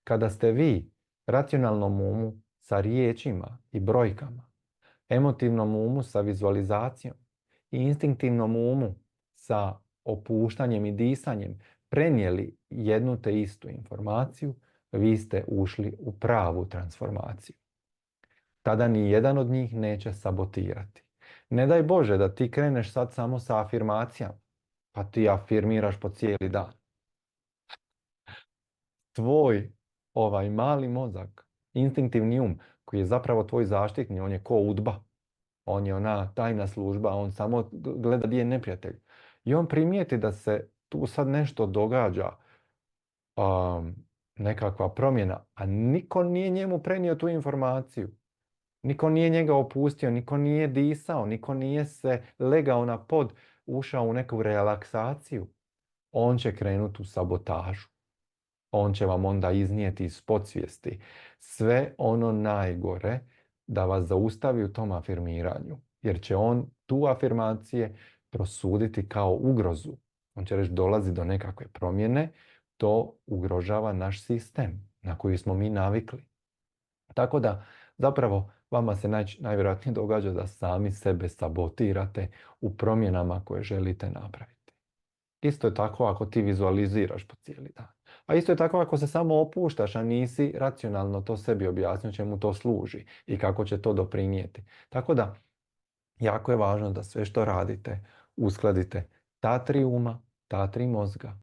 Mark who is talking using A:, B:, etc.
A: Kada ste vi racionalnom umu sa riječima i brojkama, emotivnom umu sa vizualizacijom i instinktivnom umu sa opuštanjem i disanjem prenijeli jednu te istu informaciju, vi ste ušli u pravu transformaciju. Tada ni jedan od njih neće sabotirati. Ne daj Bože da ti kreneš sad samo sa afirmacijama, pa ti afirmiraš po cijeli dan. Tvoj mali mozak, instinktivni koji je zapravo tvoj zaštitni, on je ko UDBA. On je ona tajna služba, on samo gleda gdje je neprijatelj. I on primijeti da se tu sad nešto događa, nekakva promjena, a niko nije njemu prenio tu informaciju. Niko nije njega opustio, niko nije disao, niko nije se legao na pod, ušao u neku relaksaciju. On će krenuti u sabotažu. On će vam onda iznijeti iz podsvijesti sve ono najgore da vas zaustavi u tom afirmiranju. Jer će on tu afirmacije prosuditi kao ugrozu. On će reći dolazi do nekakve promjene, to ugrožava naš sistem na koji smo mi navikli. Tako da zapravo vama se najvjerojatnije događa da sami sebe sabotirate u promjenama koje želite napraviti. Isto je tako ako ti vizualiziraš po cijeli dan. A isto je tako ako se samo opuštaš, a nisi racionalno to sebi objasnio čemu to služi i kako će to doprinijeti. Tako da, jako je važno da sve što radite uskladite ta tri uma, ta tri mozga